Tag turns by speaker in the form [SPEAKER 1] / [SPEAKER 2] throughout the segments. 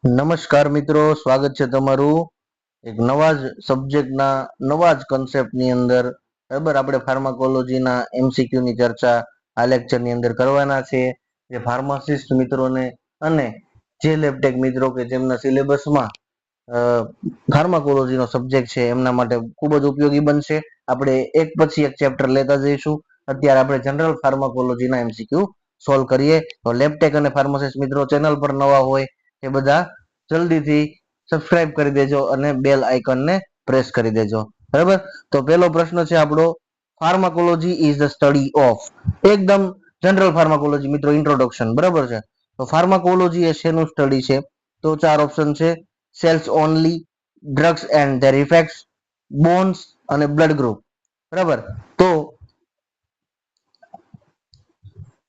[SPEAKER 1] નમસ્કાર મિત્રો, સ્વાગત છે તમારું એક નવા જ સબ્જેક્ટના નવા જ કોન્સેપ્ટની અંદર. બરાબર, આપણે ફાર્માકોલોજીના એમસીક્યુ ની ચર્ચા આ લેક્ચરની અંદર કરવાના છે. જે ફાર્માસિસ્ટ મિત્રોને અને જે લેબટેક મિત્રો કે જેમના સિલેબસમાં ફાર્માકોલોજીનો સબ્જેક્ટ છે એમના માટે ખૂબ જ ઉપયોગી બનશે. આપણે એક પછી એક ચેપ્ટર લેતા જઈશું. અત્યારે આપણે જનરલ ફાર્માકોલોજીના એમસીક્યુ સોલ્વ કરીએ. તો લેબટેક અને ફાર્માસિસ્ટ મિત્રો ચેનલ પર નવા હોય એ બધા જલ્દીથી સબસ્ક્રાઇબ કરી દેજો અને બેલ આઇકનને પ્રેસ કરી દેજો. બરાબર, તો પહેલો પ્રશ્ન છે આપણો, pharmacology is the study of. એકદમ જનરલ ફાર્માકોલોજી મિત્રો, ઇન્ટ્રોડક્શન. બરાબર છે, તો ફાર્માકોલોજી એ શેનું સ્ટડી છે? તો ચાર ઓપ્શન છે: cells only, drugs and their effects, bones અને બ્લડ ગ્રુપ. બરાબર, તો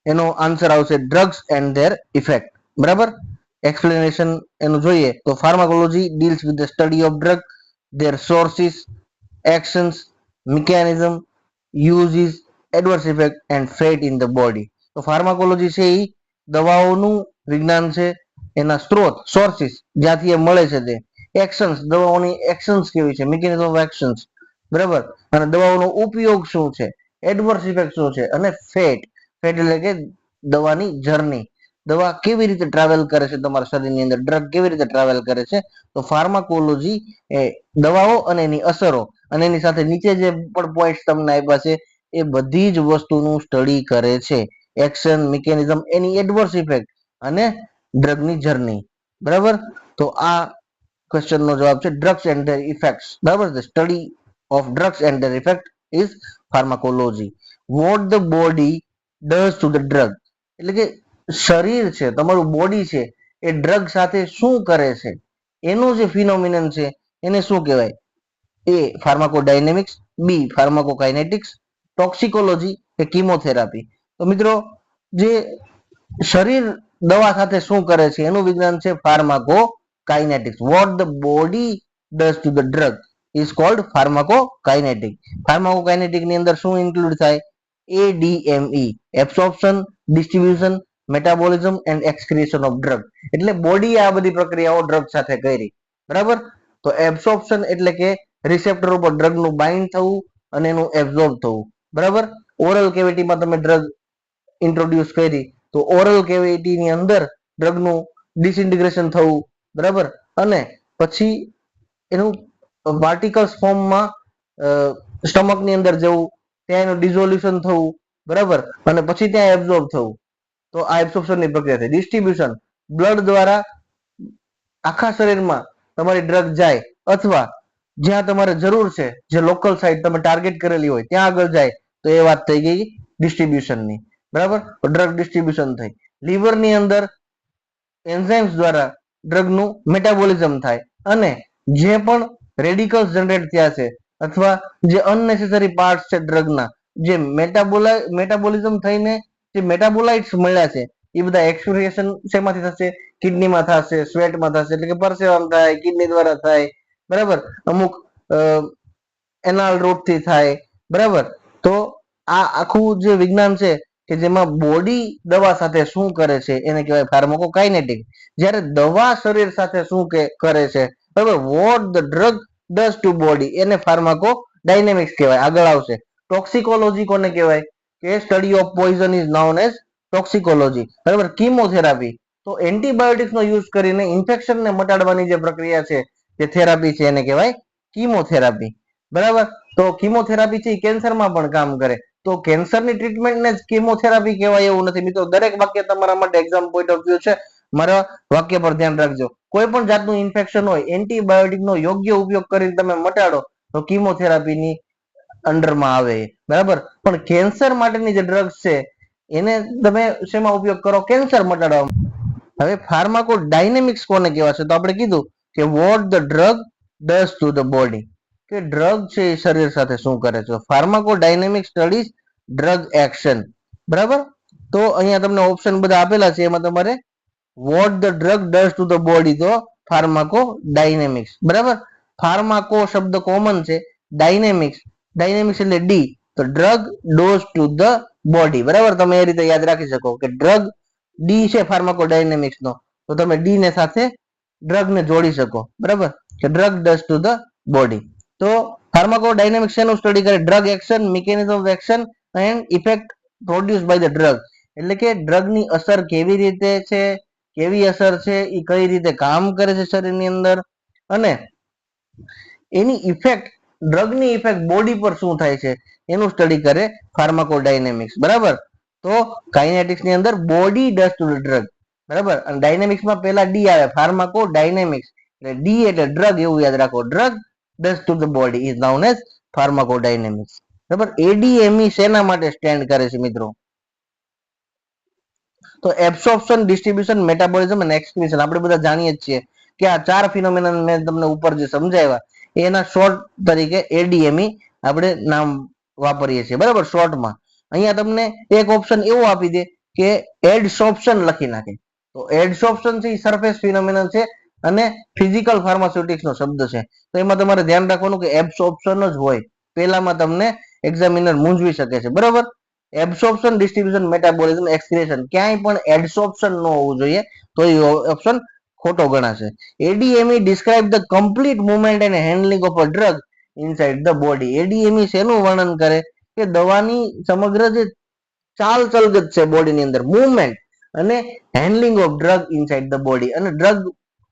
[SPEAKER 1] એનો આન્સર આવશે ડ્રગ્સ એન્ડ ધેર ઇફેક્ટ. બરાબર, એક્સપ્લેનેશન એનું જોઈએ તો pharmacology deals with the study of drug, their sources, actions, mechanism, uses, adverse effect and fate in the body. તો ફાર્માકોલોજી છે એ દવાઓનું વિજ્ઞાન છે, એના સ્ત્રોત સોર્સિસ જ્યાંથી એ મળે છે તે, એક્શન્સ દવાઓની એક્શન્સ કેવી છે, મિકેનિઝમ ઓફ એક્શન્સ. બરાબર, અને દવાઓનો ઉપયોગ શું છે, એડવર્સ ઇફેક્ટ શું છે, અને ફેટ એટલે કે દવાની જર્ની, દવા કેવી રીતે ટ્રાવેલ કરે છે તમારા શરીરની અંદર, ડ્રગ કેવી રીતે ટ્રાવેલ કરે છે. તો ફાર્માકોલોજી એ દવાઓ અને એની અસરો અને એની સાથે નીચે જે પણ પોઈન્ટ તમને આપ્યા છે એ બધી જ વસ્તુનું સ્ટડી કરે છે. એક્શન, મિકેનિઝમ, એની એડવર્સ ઇફેક્ટ અને ડ્રગની જર્ની. બરાબર, તો આ ક્વેશ્ચન નો જવાબ છે ડ્રગ્સ એન્ડ ધેર ઇફેક્ટ્સ. બરાબર, the study of drugs and their effect is pharmacology. What the body does to the drug, એટલે કે શરીર છે, તમારું બોડી છે, એ ડ્રગ સાથે શું કરે છે, એનું જે ફિનોમિનન છે એને શું કહેવાય? એ ફાર્માકોડાયનેમિક્સ, બી ફાર્માકોકાઇનેટિક્સ, ટોક્સિકોલોજી કે કીમોથેરાપી. તો મિત્રો, જે શરીર દવા સાથે શું કરે છે એનું વિજ્ઞાન છે pharmacokinetics. What the body does to the drug is called pharmacokinetic. Pharmacokinetic ની અંદર શું ઇન્ક્લુડ થાય? ADME, absorption, distribution, metabolism and excretion of drug. એટલે બોડી આ બધી પ્રક્રિયાઓ ડ્રગ સાથે કરી. બરાબર, તો એબ્સોર્પ્શન એટલે કે રિસેપ્ટર ઉપર ડ્રગનું બાઇન્ડ થવું અને એનું એબ્ઝોર્બ થવું. બરાબર, ઓરલ કેવિટીમાં તમે ડ્રગ ઇન્ટ્રોડ્યુસ કરી તો ઓરલ કેવિટીની અંદર ડ્રગનું ડિસઇન્ટિગ્રેશન થવું. બરાબર, અને પછી એનું પાર્ટિકલ્સ ફોર્મમાં સ્ટમકની અંદર જવું, ત્યાં એનું ડિઝોલ્યુશન થવું. બરાબર, અને પછી ત્યાં એબ્ઝોર્બ થવું. તો આ એબ્સોર્પ્શનની પ્રક્રિયા થઈ. ડિસ્ટ્રીબ્યુશન, બ્લડ દ્વારા આખા શરીરમાં તમારી ડ્રગ જાય અથવા જ્યાં તમારે જરૂર છે, જે લોકલ સાઇટ તમે ટાર્ગેટ કરેલી હોય ત્યાં આગળ જાય, તો એ વાત થઈ ગઈ ડિસ્ટ્રીબ્યુશનની. બરાબર, ડ્રગ ડિસ્ટ્રીબ્યુશન થઈ. લીવરની અંદર એન્ઝાઇમ્સ દ્વારા ડ્રગનું મેટાબોલિઝમ થાય અને જે પણ રેડિકલ્સ જનરેટ થયા છે અથવા જે અનનેસેસરી પાર્ટ્સ છે ડ્રગના, જે મેટાબોલિઝમ થઈને જે મેટાબોલાઇટ્સ મળ્યા છે એ બધા એક્સક્રિએશન શેમાંથી થશે? કિડનીમાં થશે, સ્વેટમાં થશે, એટલે કે પરસેવામાં થાય, કિડની દ્વારા થાય. બરાબર, અમુક એનાલ રૂટ થી થાય. બરાબર, તો આ આખું જે વિજ્ઞાન છે કે જેમાં બોડી દવા સાથે શું કરે છે એને કહેવાય ફાર્માકોકાઇનેટિક. જ્યારે દવા શરીર સાથે શું કરે છે, બરાબર, what the drug does to body, એને ફાર્માકો ડાયનેમિક્સ કહેવાય. આગળ આવશે. ટોક્સિકોલોજી કોને કહેવાય? કે study of poison is known as toxicology. બરાબર, કીમોથેરાપી, તો એન્ટીબાયોટિક્સ નો યુઝ કરીને ઇન્ફેક્શનને મટાડવાની જે પ્રક્રિયા છે, જે થેરાપી છે, એને કહેવાય કીમોથેરાપી. બરાબર, તો કીમોથેરાપી છે કેન્સરમાં પણ કામ કરે. તો કેન્સરની ટ્રીટમેન્ટને જ કીમોથેરાપી કહેવાય એવું નથી મિત્રો. દરેક વાક્ય તમારા માટે એક્ઝામ પોઈન્ટ ઓફ વ્યૂ છે, મારા વાક્ય પર ધ્યાન રાખજો. કોઈ પણ જાતનું ઇન્ફેક્શન હોય, એન્ટીબાયોટિક નો યોગ્ય ઉપયોગ કરીને તમે મટાડો તો કીમોથેરાપીની અંડરમાં આવે. બરાબર, પણ કેન્સર માટેની જે ડ્રગ્સ છે એને તમે શેમાં ઉપયોગ કરો? કેન્સર મટાડવા. હવે ફાર્માકો ડાયનેમિક્સ કોને કહેવાય છે? તો આપણે કીધું કે vote the drug does to the body, કે ડ્રગ છે એ શરીર સાથે શું કરે છે. ફાર્માકો ડાયનેમિક સ્ટડીઝ ડ્રગ એક્શન. બરાબર, તો અહીંયા તમને ઓપ્શન બધા આપેલા છે, એમાં તમારે vote the drug does to the body, તો ફાર્માકો ડાયનેમિક્સ. બરાબર, ફાર્માકો શબ્દ કોમન છે, ડાયનેમિક્સ એટલે ડી, તો drug dose two the body. બરાબર, તમે એ રીતે યાદ રાખી શકો કે ડ્રગ ડી છે ફાર્માકોડાયનેમિક્સ નો, તો તમે ડી ને સાથે ડ્રગ ને જોડી શકો, બરાબર, કે drug does to the body. તો ફાર્માકોડાયનેમિક્સ એનું સ્ટડી કરે, drug action, mechanism of action and effect produce by the drug. એટલે કે ડ્રગ ની અસર કેવી રીતે છે, કેવી અસર છે, એ કઈ રીતે કામ કરે છે શરીરની અંદર, અને એની ઇફેક્ટ, ડ્રગની ઇફેક્ટ બોડી પર શું થાય છે એનું સ્ટડી કરે ફાર્માકોડાયનેમિક્સ, બરાબર. તો કાઇનેટિક્સ ની અંદર બોડી ડઝ ટુ ડ્રગ, બરાબર, અને ડાયનેમિક્સમાં પહેલા ડી આવે, ફાર્માકોડાયનેમિક્સ, એટલે ડી એટલે ડ્રગ, એવું યાદ રાખો, drug does to the body is known as pharmacodynamics, બરાબર. એડીએમઈ શેના માટે સ્ટેન્ડ કરે છે મિત્રો? તો એબ્સોર્પ્શન, ડિસ્ટ્રીબ્યુશન, મેટાબોલિઝમ અને એક્સક્રીશન, આપણે બધા જાણીએ જ છીએ કે આ ચાર ફિનોમિનન મેં તમને ઉપર જે સમજાવ્યા એના શોર્ટ તરીકે એડીએમઈ આપણે નામ વાપરીએ છીએ, બરાબર, શોર્ટમાં. અહીંયા તમને એક ઓપ્શન એવો આપી દે કે એડસોર્પ્શન લખી નાખે. તો એડસોર્પ્શન છે એ સરફેસ ફિનોમિનન છે અને ફિઝિકલ ફાર્માસ્યુટિક્સ નો શબ્દ છે. તો એમાં તમારે ધ્યાન રાખવાનું કે એબ્સોર્પ્શન જ હોય. પેલામાં તમને એક્ઝામિનર મૂંઝવી શકે છે, બરાબર. એબ્સોર્પ્શન, ડિસ્ટ્રીબ્યુશન, મેટાબોલિઝમ, એક્સક્રીશન, ક્યાંય પણ એડસોર્પ્શન ન હોવું જોઈએ, તો એ ઓપ્શન ખોટો ગણાશે. ADME describe the complete movement and handling of a drug inside the body. ADME શેનું વર્ણન કરે કે દવાની સમગ્ર જે ચાલ ચલગત છે બોડીની અંદર, મુવમેન્ટ અને handling of drug inside the body, અને ડ્રગ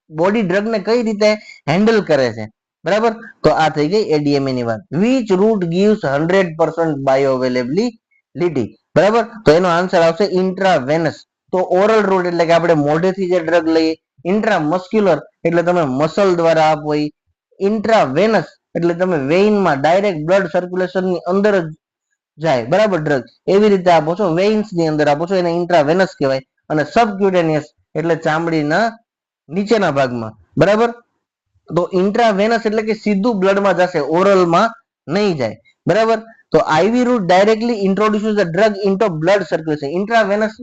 [SPEAKER 1] બોડી ડ્રગને કઈ રીતે હેન્ડલ કરે છે, બરાબર. તો આ થઈ ગઈ એડીએમઈ ની વાત. વિચ રૂટ ગીવ્સ 100% બાયોઅવેલેબિલિટી, બરાબર. તો એનો આન્સર આવશે ઇન્ટ્રાવેનસ. તો ઓરલ રૂટ એટલે કે આપણે મોઢેથી જે ડ્રગ લઈએ, ઇન્ટ્રામસ્ક્યુલર એટલે તમે મસલ દ્વારા આપો, ઇન્ટ્રાવેનસ એટલે તમે વેઇનમાં ડાયરેક્ટ બ્લડ સર્ક્યુલેશન ની અંદર જ જાય, બરાબર, ડ્રગ એવી રીતે આપો છો, વેઇન્સ ની અંદર આપો છો, એને ઇન્ટ્રાવેનસ કહેવાય. અને સબક્યુટેનિયસ એટલે ચામડીના નીચેના ભાગમાં, બરાબર. તો ઇન્ટ્રાવેનસ એટલે કે સીધું બ્લડમાં જશે, ઓરલમાં નહીં જાય, બરાબર. તો IV route directly introduces the drug into blood circulation. Intravenous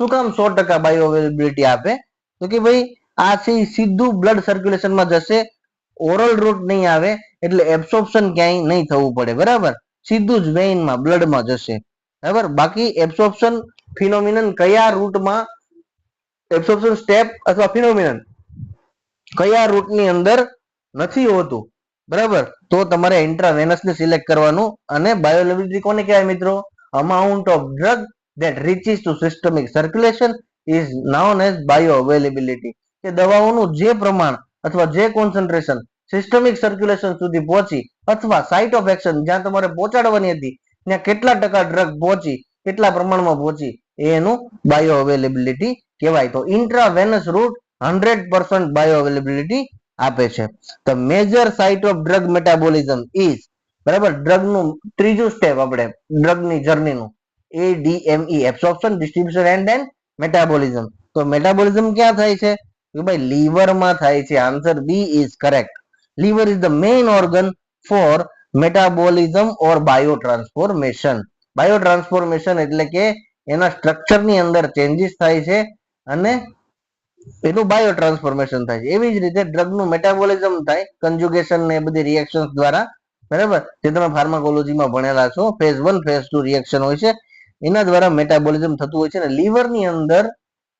[SPEAKER 1] શું કામ 100% બાયોઅવેલેબિલિટી આપે? તો કે ભાઈ આ સીધું બ્લડ સર્ક્યુલેશનમાં જશે, ઓરલ રૂટ નહીં આવે, એટલે એબ્સોર્પ્શન ક્યાંય નહીં થવું પડે, બરાબર. સીધું જ વેઇનમાં બ્લડમાં જશે, બરાબર. બાકી એબ્સોર્પ્શન ફિનોમિનન કયા રૂટમાં, એબ્સોર્પ્શન સ્ટેપ અથવા ફિનોમિનન કયા રૂટની અંદર નથી હોતું, બરાબર. તો તમારે ઇન્ટ્રાવેનસ ને સિલેક્ટ કરવાનું. અને બાયોઅવેલેબિલિટી કોને કહેવાય મિત્રો? Amount of drug that reaches to systemic circulation is known as bioavailability. કે દવાઓનું જે પ્રમાણ અથવા જે કોન્સન્ટ્રેશન સિસ્ટમિક સર્ક્યુલેશન સુધી પહોંચી, અથવા સાઇટ ઓફ એક્શન જ્યાં તમારે પહોંચાડવાની હતી ત્યાં કેટલા ટકા ડ્રગ પહોંચી, કેટલા પ્રમાણમાં પહોંચી, એનું બાયોઅવેલેબિલિટી કહેવાય. તો ઇન્ટ્રાવેનસ રૂટ 100% બાયોઅવેલેબિલિટી આપે છે. The major site of drug metabolism is, બરાબર, ડ્રગનું ત્રીજું સ્ટેપ આપણે ડ્રગની જર્નીનું, ADME, absorption, distribution and metabolism. તો મેટાબોલિઝમ ક્યાં થાય છે? કે ભાઈ લીવરમાં થાય છે. Answer B is correct. Liver is the main organ for metabolism or biotransformation. Biotransformation એટલે કે એના સ્ટ્રક્ચરની અંદર ચેન્જીસ થાય છે અને એનું બાયો ટ્રાન્સફોર્મેશન થાય છે. એવી જ રીતે ડ્રગનું મેટાબોલિઝમ થાય, કન્જુગેશન ને એ બધી રિએક્શન્સ દ્વારા, બરાબર, જે તમે ફાર્માકોલોજીમાં ભણેલા છો. ફેઝ 1 ફેઝ 2 રિએક્શન હોય છે, એના દ્વારા મેટાબોલિઝમ થતું હોય છે. અને લીવરની અંદર,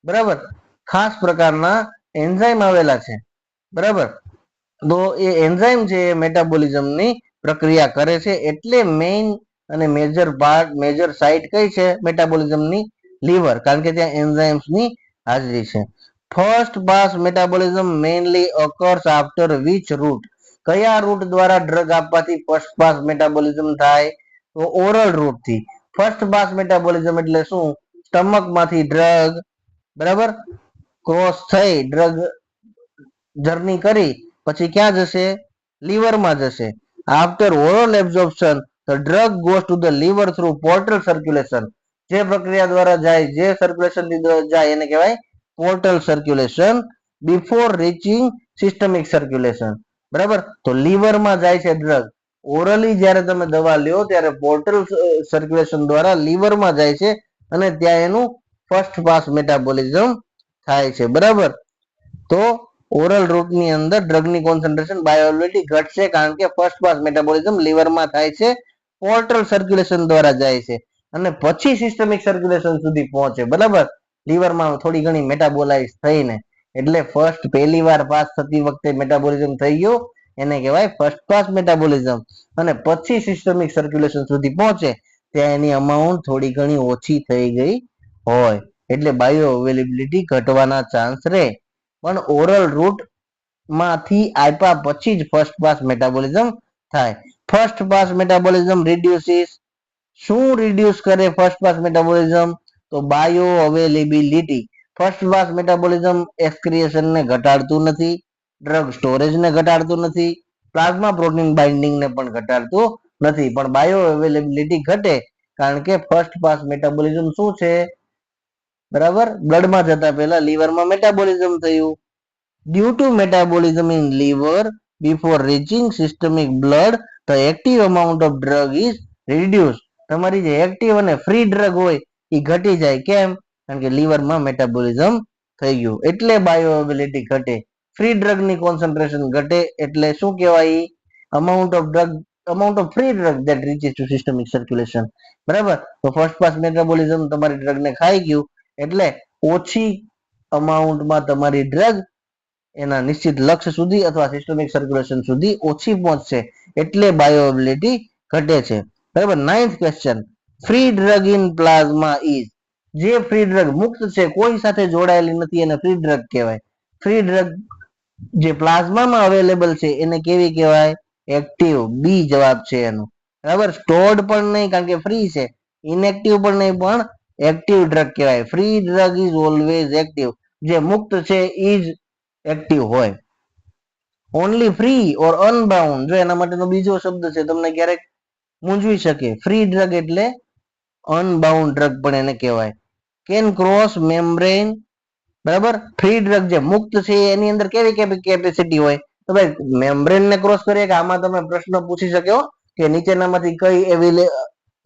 [SPEAKER 1] બરાબર, ખાસ પ્રકારના એન્ઝાઇમ આવેલા છે, બરાબર. તો એ એન્ઝાઇમ છે એ મેટાબોલિઝમની પ્રક્રિયા કરે છે. એટલે મેઇન અને મેજર પાર્ટ, મેજર સાઇટ કઈ છે મેટાબોલિઝમની? લીવર, કારણ કે ત્યાં એન્ઝાઇમ્સની હાજરી છે. First pass metabolism mainly occurs after which route? કયા રૂટ દ્વારા ડ્રગ આપવાથી ફર્સ્ટ પાસ મેટાબોલિઝમ થાય? તો ઓરલ રૂટ થી. ફર્સ્ટ પાસ મેટાબોલિઝમ એટલે શું? સ્ટમક માંથી ડ્રગ, બરાબર, ક્રોસ થઈ ડ્રગ જર્ની કરી પછી ક્યાં જશે? લીવરમાં જશે. After oral absorption the drug goes to the liver through portal circulation. જે પ્રક્રિયા દ્વારા જાય, જે સર્ક્યુલેશન થી જાય એને કહેવાય portal circulation, before reaching systemic circulation, બરાબર. તો લીવરમાં જાય છે ડ્રગ. ઓરલી જ્યારે તમે દવા લ્યો ત્યારે પોર્ટલ સર્ક્યુલેશન દ્વારા લીવરમાં જાય છે અને ત્યાં એનું ફર્સ્ટ પાસ મેટાબોલિઝમ થાય છે, બરાબર. તો ઓરલ રૂટની અંદર ડ્રગની કોન્સન્ટ્રેશન બાયોઅવેલેબિલિટી ઘટશે, કારણ કે ફર્સ્ટ પાસ મેટાબોલિઝમ લીવરમાં થાય છે, પોર્ટલ સર્ક્યુલેશન દ્વારા જાય છે અને પછી સિસ્ટમિક સર્ક્યુલેશન સુધી પહોંચે, બરાબર. લીવરમાં થોડી ઘણી મેટાબોલાઇઝ થઈને એટલે ફર્સ્ટ પહેલી વાર પાસ થતી વખતે મેટાબોલિઝમ થઈ ગયું એને કહેવાય ફર્સ્ટ પાસ મેટાબોલિઝમ. અને પછી સિસ્ટમિક સર્ક્યુલેશન સુધી પહોંચે ત્યાં એની અમાઉન્ટ થોડી ઘણી ઓછી થઈ ગઈ હોય એટલે બાયો અવેલેબિલિટી ઘટવાના ચાન્સ રહે. પણ ઓરલ રૂટ માંથી આપ્યા પછી જ ફર્સ્ટ પાસ મેટાબોલિઝમ થાય. ફર્સ્ટ પાસ મેટાબોલિઝમ રિડ્યુસીસ, શું રિડ્યુસ કરે ફર્સ્ટ પાસ મેટાબોલિઝમ? તો bioavailability. First pass metabolism excretion ને ઘટાડતું નથી, ડ્રગ સ્ટોરેજ ને ઘટાડતું નથી, પ્લાઝમા પ્રોટીન બાઇન્ડિંગ ને પણ ઘટાડતું નથી, પણ બાયો અવેલેબિલિટી ઘટે કારણ કે ફર્સ્ટ પાસ મેટાબોલિઝમ શું છે? બરાબર, બ્લડમાં જતા પહેલા લીવરમાં મેટાબોલિઝમ થયું. Due to metabolism in liver before reaching systemic blood the active amount of drug is reduce. તમારી જે એક્ટિવ અને ફ્રી ડ્રગ હોય એ ઘટી જાય. કેમ? કારણ કે લીવરમાં મેટાબોલિઝમ થઈ ગયું એટલે બાયોઅવેલેબિલિટી ઘટે. ફ્રી ડ્રગની કોન્સન્ટ્રેશન ઘટે એટલે શું કહેવાય? Amount of free drug that reaches to systemic circulation. બરાબર, તો ફર્સ્ટ પાસ મેટાબોલિઝમ તમારી ડ્રગને ખાઈ ગયું એટલે ઓછી અમાઉન્ટમાં તમારી ડ્રગ એના નિશ્ચિત લક્ષ્ય સુધી અથવા સિસ્ટમિક સર્ક્યુલેશન સુધી ઓછી પહોંચશે એટલે બાયોઅવેલેબિલિટી ઘટે છે. બરાબર. 9th question, free drug in plasma is. જે ફ્રી ડ્રગ મુક્ત છે, કોઈ સાથે જોડાયેલી નથી, એને ફ્રી ડ્રગ કહેવાય. ફ્રી ડ્રગ જે પ્લાઝમામાં અવેલેબલ છે એને કેવી કહેવાય? એક્ટિવ. બી જવાબ છે એનો. બરાબર, સ્ટોર્ડ પણ નહીં કારણ કે ફ્રી છે, ઇનએક્ટિવ પણ નહીં પણ એક્ટિવ ડ્રગ કહેવાય. Free drug is always active. જે મુક્ત છે ઈ જ એક્ટિવ હોય. ઓનલી ફ્રી ઓર અનબાઉન્ડ, જો એના માટેનો બીજો શબ્દ છે તમને ક્યારેક મૂંઝવી શકે. ફ્રી ડ્રગ એટલે અનબાઉન્ડ ડ્રગ પણ એને કહેવાય. Can cross membrane. બરાબર, ફ્રી ડ્રગ જે મુક્ત છે એની અંદર કેવી કેપેસિટી હોય? તો ભાઈ મેમ્બ્રેન ને ક્રોસ કરીએ કે આમાં તમે પ્રશ્ન પૂછી શકો કે નીચેનામાંથી કઈ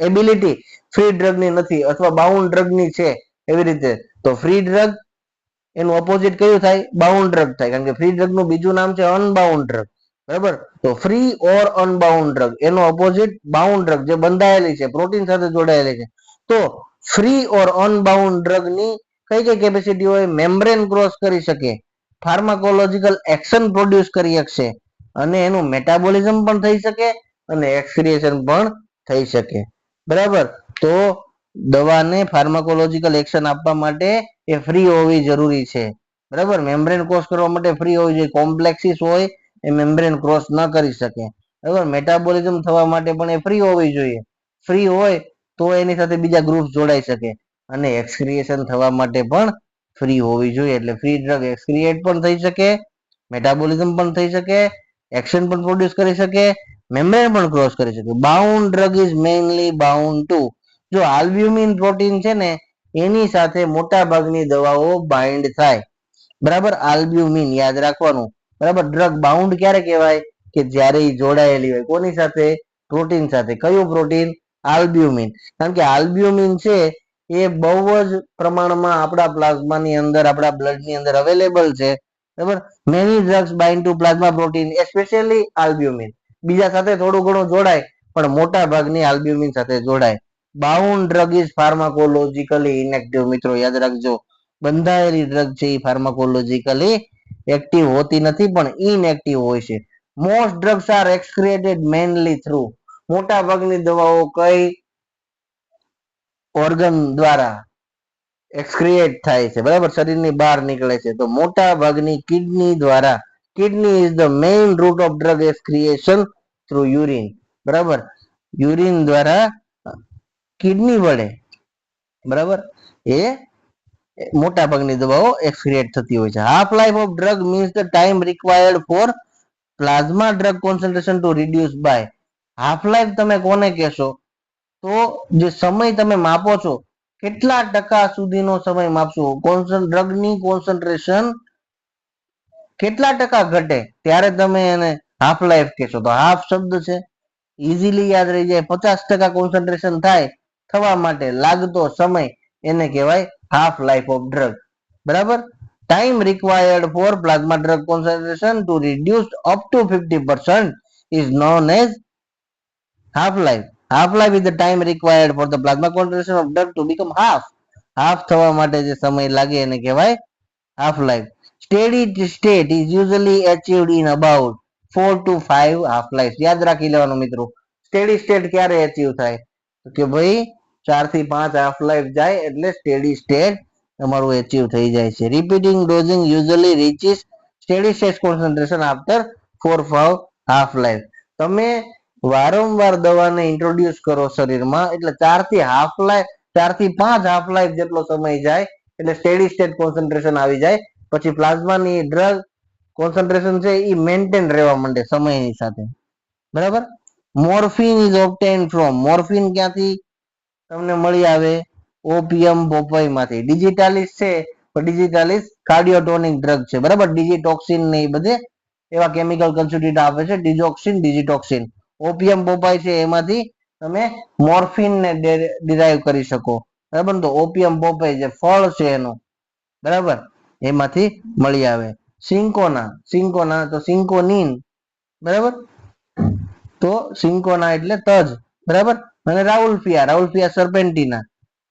[SPEAKER 1] એબિલિટી ફ્રી ડ્રગ ની નથી અથવા બાઉન્ડ ડ્રગ ની છે, એવી રીતે. તો ફ્રી ડ્રગ એનું ઓપોઝિટ કયું થાય? બાઉન્ડ ડ્રગ થાય, કારણ કે ફ્રી ડ્રગ નું બીજું નામ છે અનબાઉન્ડ ડ્રગ. બરાબર, તો ફ્રી ઓર અનબાઉન્ડ ડ્રગ એનો ઓપોઝિટ બાઉન્ડ ડ્રગ જે બંધાયેલી છે, પ્રોટીન સાથે જોડાયેલી છે. તો ફ્રી ઓર અનબાઉન્ડ ડ્રગ ની કઈ કઈ કેપેસિટી હોય? મેમ્બ્રેન ક્રોસ કરી શકે, ફાર્માકોલોજીકલ એક્શન પ્રોડ્યુસ કરી શકશે, અને એનું મેટાબોલિઝમ પણ થઈ શકે અને એક્સક્રિએશન પણ થઈ શકે. બરાબર, તો દવાને ફાર્માકોલોજીકલ એક્શન આપવા માટે એ ફ્રી હોવી જરૂરી છે. બરાબર, મેમ્બ્રેન ક્રોસ કરવા માટે ફ્રી હોવી જોઈએ. કોમ્પ્લેક્સિસ હોય એ મેમ્બ્રેન ક્રોસ ન કરી શકે. બરાબર, મેટાબોલિઝમ થવા માટે પણ એ ફ્રી હોવી જોઈએ. ફ્રી હોય તો એની સાથે બીજા ગ્રુપ જોડાઈ શકે, અને એક્સક્રિએશન થવા માટે પણ ફ્રી હોવી જોઈએ. એટલે ફ્રી ડ્રગ એક્સક્રિએટ પણ થઈ શકે, મેટાબોલિઝમ પણ થઈ શકે, એક્શન પણ પ્રોડ્યુસ કરી શકે, મેમ્બ્રેન પણ ક્રોસ કરી શકે. Bound drug is mainly bound two. જો આલ્બ્યુમિન પ્રોટીન છે ને એની સાથે મોટા ભાગની દવાઓ બાઇન્ડ થાય. બરાબર, આલ્બ્યુમિન યાદ રાખવાનું. બરાબર, ડ્રગ બાઉન્ડ ક્યારે કહેવાય? કે જ્યારે એ જોડાયેલી હોય કોની સાથે? પ્રોટીન સાથે. કયું પ્રોટીન? આલ્બ્યુમિન. કારણ કે આલ્બ્યુમિન છે એ બહુ જ પ્રમાણમાં આપણા પ્લાઝમાની અંદર, આપણા બ્લડની અંદર અવેલેબલ છે. બરાબર, many drugs bind to plasma protein, especially albumin. બીજા સાથે થોડું ઘણું જોડાય પણ મોટા ભાગની આલ્બ્યુમિન સાથે જોડાય. Bound drug is pharmacologically inactive. મિત્રો યાદ રાખજો, બંધાયેલી ડ્રગ છે એ ફાર્માકોલોજીકલી એક્ટિવ હોતી નથી પણ ઇનએક્ટિવ હોય છે. Most drugs are excreted mainly through. મોટા ભાગની દવાઓ કઈ ઓર્ગન દ્વારા એક્સક્રિએટ થાય છે? બરાબર, શરીરની બહાર નીકળે છે. તો મોટા ભાગની કિડની દ્વારા. Kidney is the main route of drug excretion through urine. બરાબર, યુરિન દ્વારા કિડની વડે, બરાબર, એ મોટા ભાગની દવાઓ એક્સક્રિએટ થતી હોય છે. Half life of drug means the time required for plasma drug concentration to reduce by. Half life તમે કોને કહેશો? તો જે સમય તમે માપો છો, કેટલા ટકા સુધીનો સમય માપશો? ડ્રગની કોન્સન્ટ્રેશન કેટલા ટકા ઘટે ત્યારે તમે એને હાફ લાઈફ કહેશો. તો હાફ શબ્દ છે, ઇઝીલી યાદ રહી જાય. 50% કોન્સન્ટ્રેશન થાય થવા માટે લાગતો સમય એને કહેવાય હાફ લાઈફ ઓફ ડ્રગ. બરાબર, time required for plasma drug concentration to reduce up to 50% is known as half life. Half life is the time required for the plasma concentration of drug to become half. Half થવા માટે જે સમય લાગે એને કહેવાય half life. Steady state is usually achieved in about 4 to 5 half lives. યાદ રાખી લેવાનું મિત્રો. સ્ટેડી સ્ટેટ ક્યારે અચીવ થાય? તો કે ભાઈ 4 થી 5 હાફ લાઈફ જાય એટલે સ્ટેડી સ્ટેટ તમારું અચીવ થઈ જાય છે. Repeating dosing usually reaches steady state concentration after 4-5 half life. તમે વારંવાર દવાને ઇન્ટ્રોડ્યુસ કરો શરીરમાં એટલે 4 થી હાફ લાઈફ 4 થી 5 હાફ લાઈફ જેટલો સમય જાય એટલે સ્ટેડી સ્ટેટ કોન્સન્ટ્રેશન આવી જાય. પછી પ્લાઝમાની ડ્રગ કોન્સન્ટ્રેશન છે એ મેન્ટેન રહેવા માંડે સમયની સાથે. બરાબર. Morphine is obtain from. Morphine ક્યાંથી તમને મળી આવે? ઓપિયમ પોપાઈમાંથી. ડિજિટાલિસ છે પણ ડિજિટાલિસ કાર્ડિયોટોનિક ડ્રગ છે. બરાબર. ડિજીટોક્સિન ને એ બધે એવા કેમિકલ કન્સ્ટિટ્યુટ આપે છે. ડિજોક્સિન ડિજીટોક્સિન. ઓપિયમ પોપાઈ છે એમાંથી તમે મોર્ફિન ને ડિરાઈવ કરી શકો. બરાબર. તો ઓપિયમ પોપાઈ જે ફળ છે એનું, બરાબર, એમાંથી મળી આવે. સિંકોના. સિંકોના તો સિંકોનિન. બરાબર. તો સિંકોના એટલે તજ. બરાબર. અને રાઉલ્ફિયા. રાઉલ્ફિયા સર્પેન્ટિના.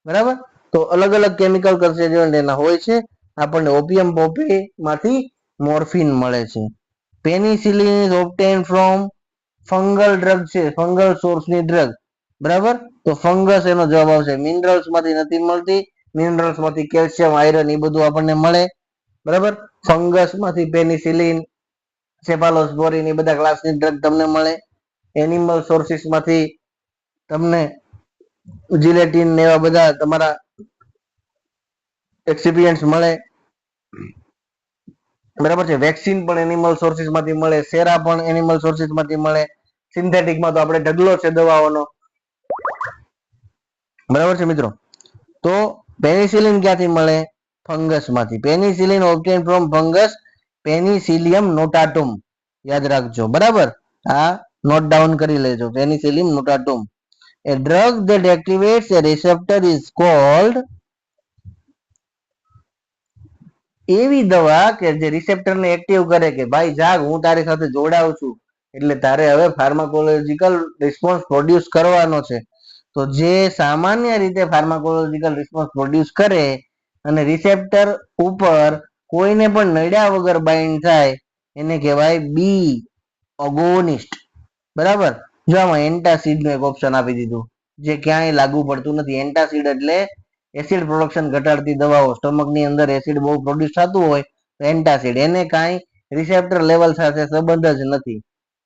[SPEAKER 1] બરાબર. તો અલગ અલગ કેમિકલ કન્સ્ટિટ્યુઅન્ટ એના હોય છે. આપણને ઓપિયમ પોપી માંથી મોર્ફિન મળે છે. Penicillin is obtain from. Fungal drug છે, ફંગલ સોર્સની ડ્રગ. બરાબર. તો ફંગસ એનો જવાબ આવશે. મિનરલ્સ માંથી નથી મળતી. મિનરલ્સ માંથી કેલ્શિયમ, આયરન એ બધું આપણને મળે. બરાબર. ફંગસ માંથી પેનિસિલિન, સેફાલોસ્પોરિન એ બધા ક્લાસની ડ્રગ તમને મળે. એનિમલ સોર્સિસ માંથી તમને જીલેટિન ને એવા બધા તમારા એક્સિપિયન્ટ્સ મળે. બરાબર છે. વેક્સિન પણ એનિમલ સોર્સિસ માંથી મળે. સેરા પણ એનિમલ સોર્સિસ માંથી મળે. સિન્થેટિકમાં તો આપણે ઢગલો છે દવાઓનો. બરાબર છે મિત્રો. તો પેનિસિલિન ક્યાંથી મળે? ફંગસ માંથી. Penicillin obtain from fungus penicillium notatum. યાદ રાખજો. બરાબર. આ નોટ ડાઉન કરી લેજો. Penicillium notatum. A drug that activates a receptor is called. એવી દવા કે જે રિસેપ્ટર ને એક્ટિવ કરે કે ભાઈ જાગ, હું તારી સાથે જોડાઉં છું એટલે તારે હવે ફાર્માકોલોજીકલ રિસ્પોન્સ પ્રોડ્યુસ કરવાનો છે. તો જે સામાન્ય રીતે ફાર્માકોલોજીકલ રિસ્પોન્સ પ્રોડ્યુસ કરે અને રિસેપ્ટર ઉપર કોઈને પણ નડ્યા વગર બાઇન્ડ થાય એને કહેવાય બી અગોનિસ્ટ. બરાબર. જો આમાં એન્ટાસિડ નું એક ઓપ્શન આપી દીધું જે ક્યાંય લાગુ પડતું નથી. એન્ટાસિડ એટલે એસિડ પ્રોડક્શન ઘટાડતી દવાઓ. સ્ટમક ની અંદર એસિડ બહુ પ્રોડ્યુસ થતું હોય તો એન્ટાસિડ. એને કાંઈ રિસેપ્ટર લેવલ સાથે સંબંધ જ નથી.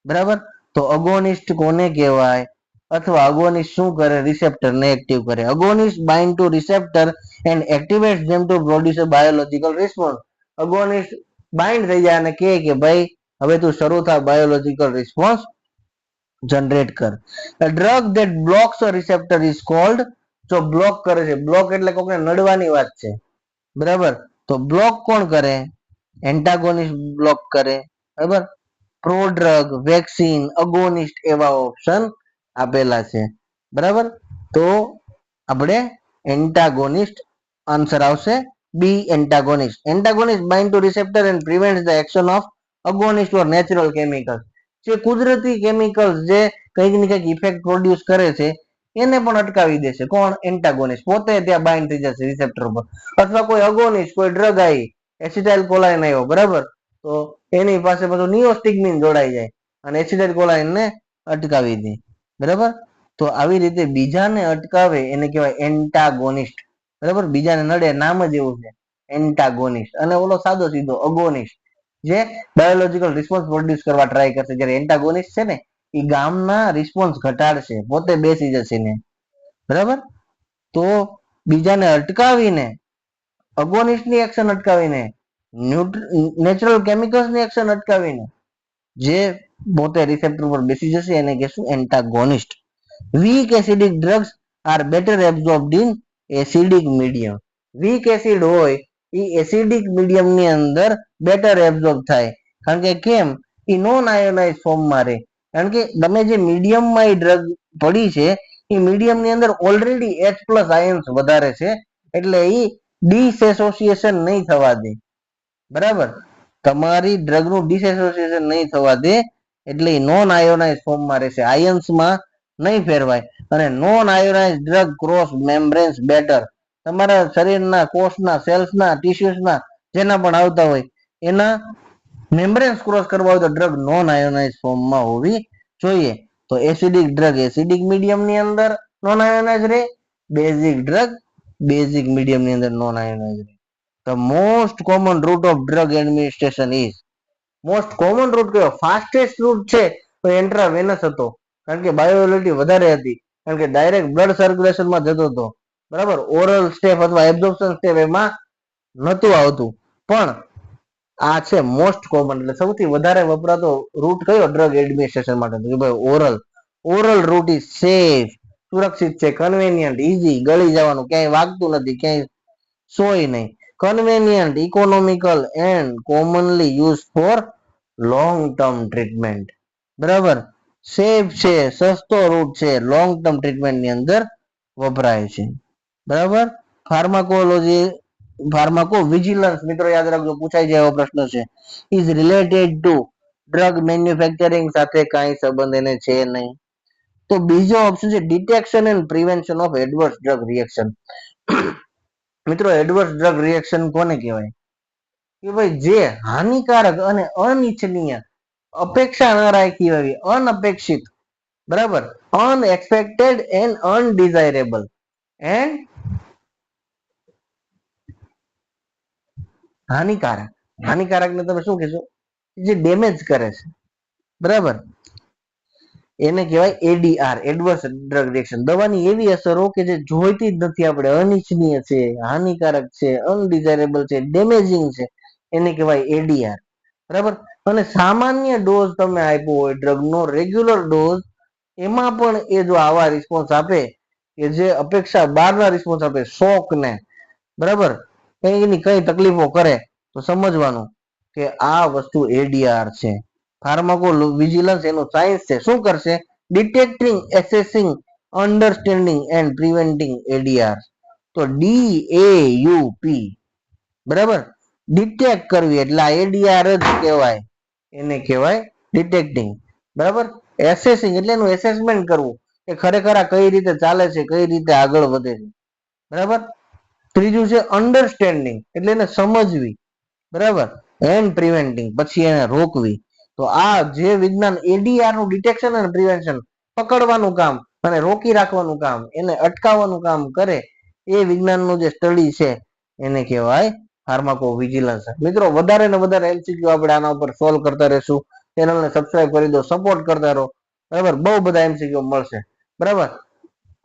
[SPEAKER 1] બરાબર. તો અગોનિસ્ટ કોને કહેવાય? અથવા અગોનિસ્ટ શું કરે? રિસેપ્ટર ને એક્ટિવ કરે. Agonist bind to receptor and activates them to produce a biological response. Agonist bind થઈ જાય અને કહે કે ભાઈ હવે તું શરૂ થા બાયોલોજીકલ રિસ્પોન્સ જનરેટ કર. A drug that blocks a receptor is called. જો બ્લોક કરે છે, બ્લોક એટલે કોઈને નડવાની વાત છે. બરાબર. તો બ્લોક કોણ કરે? એન્ટાગોનિસ્ટ બ્લોક કરે. બરાબર. પ્રોડ્રગ, વેક્સિન, અગોનિસ્ટ એવા ઓપ્શન આપેલા છે. બરાબર. તો આપણે એન્ટાગોનિસ્ટ આન્સર આવશે B antagonist. Antagonist bind to receptor and prevents the action of agonist or natural chemical. જે કુદરતી કેમિકલ્સ જે કંઈક ને કંઈક ઇફેક્ટ પ્રોડ્યુસ કરે છે એને પણ અટકાવી દેશે. કોણ? એન્ટાગોનિસ્ટ. પોતે ત્યાં બાઇન્ડ થઈ જશે રિસેપ્ટર પર. અથવા કોઈ અગોનિસ્ટ, કોઈ ડ્રગ આવી, એસિટાઇલ કોલાઇન આવ્યો, બરાબર, તો એની પાસે બધું નિયોસ્ટિગ્મિન જોડાઈ જાય અને એસિટાઇલ કોલાઇન ને અટકાવી દે. બરાબર. તો આવી રીતે બીજાને અટકાવે એને કહેવાય એન્ટાગોનિસ્ટ. બરાબર. બીજાને નડે, નામ જ એવું છે એન્ટાગોનિસ્ટ. અને ઓલો સાદો સીધો અગોનિસ્ટ જે બાયોલોજીકલ રિસ્પોન્સ પ્રોડ્યુસ કરવા ટ્રાય કરશે. જ્યારે એન્ટાગોનિસ્ટ છે ને એ ગામના રિસ્પોન્સ ઘટાડશે, પોતે બેસી જશે ને. બરાબર. તો બીજાને અટકાવીને, અગોનિસ્ટની એક્શન અટકાવીને, નેચરલ કેમિકલ્સની એક્શન અટકાવીને જે પોતે રિસેપ્ટર પર બેસી જશે એને કહેશું antagonist. Weak acidic drugs are better absorbed in acidic medium. Weak acid હોય એ એસિડિક મીડિયમ ની અંદર બેટર એબ્સોર્બ થાય. કારણ કે કેમ? એ નોન આયોનાઇઝ ફોર્મમાં રહે. કારણ કે તમે જે મીડિયમમાં એ ડ્રગ પડી છે એ મીડિયમ ની અંદર ઓલરેડી H+ આયન્સ વધારે છે એટલે એ ડિસએસોસિએશન નહીં થવા દે. બરાબર. તમારી ડ્રગનું ડિસએસોસિએશન નહીં થવા દે એટલે એ નોન આયોનાઇઝ ફોર્મમાં રહેશે, આયન્સમાં નહીં ફેરવાય. અને નોન આયોનાઇઝ ડ્રગ ક્રોસ મેમ્બ્રેન્સ બેટર. તમારા શરીરના કોષના, સેલ્સના, ટિશ્યુસના જેના પણ આવતા હોય એના મેમ્બ્રેન્સ ક્રોસ કરવા હોય તો ડ્રગ નોન આયોનાઇઝ ફોર્મમાં હોવી જોઈએ. તો એસિડિક ડ્રગ એસિડિક મીડિયમની અંદર નોન આયોનાઇઝ રહે, બેઝિક ડ્રગ બેઝિક મીડિયમની અંદર નોન આયોનાઇઝ રહે. The most common route of drug administration is most common route કયો ફાસ્ટેસ્ટ રૂટ છે તો ઇન્ટ્રાવેનસ હતો, કારણ કે બાયોવેલિટી વધારે હતી, કારણ કે ડાયરેક્ટ બ્લડ સર્ક્યુલેશનમાં જતો હતો. બરાબર, ઓરલ સ્ટેપ અથવા એબ્ઝોર્પ્શન સ્ટેપ એમાં નહોતું આવતું. પણ આ છે મોસ્ટ કોમન, એટલે સૌથી વધારે વપરાતો રૂટ કયો ડ્રગ એડમિનિસ્ટ્રેશન માટે? કે ભાઈ oral. Oral route is safe, સુરક્ષિત છે, કન્વેનિયન્ટ, ઈઝી, ગળી જવાનું, ક્યાંય વાગતું નથી, ક્યાંય સોય નહીં. Convenient, economical and commonly use for long term treatment. બરાબર, સેફ છે, સસ્તો રૂટ છે, લોંગ ટર્મ ટ્રીટમેન્ટની અંદર વપરાય છે. બરાબર, ફાર્માકોલોજી ફાર્માકો વિજિલન્સ મિત્રો યાદ રાખજો, પૂછાય જાય એવો પ્રશ્ન છે. Is related to drug manufacturing સાથે કાંઈ સંબંધ એને છે નહીં. તો બીજો ઓપ્શન છે detection and prevention of adverse drug reaction. મિત્રો એડવર્સ ડ્રગ રિએક્શન કોને કહેવાય? કે ભાઈ જે હાનિકારક અને અનિચ્છનીય, અપેક્ષા ન રાખી હોય, અનઅપેક્ષિત, બરાબર, અનએક્સપેક્ટેડ એન્ડ અનડિઝાયરેબલ એન્ડ હાનિકારક. હાનિકારક ને તમે શું કહેશો? જે ડેમેજ કરે છે. બરાબર, એને કહેવાય એડીઆર, એડવર્સ ડ્રગ રિએક્શન. દવાની એવી અસરો કે જે જોઈતી જ નથી આપણે, અનિચ્છનીય છે, હાનિકારક છે, અનડિઝાયરેબલ છે, ડેમેજિંગ છે, એને કહેવાય એડીઆર. બરાબર, અને સામાન્ય ડોઝ તમે આપ્યો હોય ડ્રગનો, રેગ્યુલર ડોઝ, એમાં પણ એ જો આવા રિસ્પોન્સ આપે કે જે અપેક્ષા બહારના રિસ્પોન્સ આપે, શોક ને, બરાબર, કઈ તકલીફો કરે, તો સમજવાનું કે આ વસ્તુ એડીઆર છે. ફાર્માકો વિજિલન્સ એનું સાયન્સ છે. શું કરશે? Detecting, assessing, understanding and preventing ADR. તો DAUP. બરાબર, ડિટેક્ટ કરવી એટલે આ એડીઆર જ કહેવાય, એને કહેવાય ડિટેક્ટિંગ. બરાબર, એસેસિંગ એટલે એનું એસેસમેન્ટ કરવું કે ખરેખર આ કઈ રીતે ચાલે છે, કઈ રીતે આગળ વધે છે. બરાબર, ત્રીજું છે અન્ડરસ્ટેન્ડિંગ એટલે એને સમજવી. બરાબર, એન્ડ પ્રિવેન્ટિંગ પછી એને રોકવી. તો આ જે વિજ્ઞાન એડીઆર નું ડિટેક્શન અને પ્રિવેન્શન, પકડવાનું કામ અને રોકી રાખવાનું કામ, એને અટકાવવાનું કામ કરે, એ વિજ્ઞાનનું જે સ્ટડી છે એને કહેવાય ફાર્માકો વિજિલન્સ. મિત્રો વધારે ને વધારે એમસીક્યુ આપણે આના ઉપર સોલ્વ કરતા રહેશું. ચેનલને સબસ્ક્રાઇબ કરી દો, સપોર્ટ કરતા રહો. બરાબર, બહુ બધા એમસીક્યુ મળશે. બરાબર,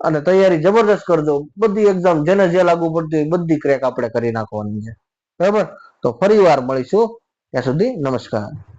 [SPEAKER 1] અને તૈયારી જબરદસ્ત કરજો. બધી એક્ઝામ જેને જે લાગુ પડતી હોય બધી ક્રેક આપણે કરી નાખવાની છે. બરાબર, તો ફરી વાર મળીશું, ત્યાં સુધી નમસ્કાર.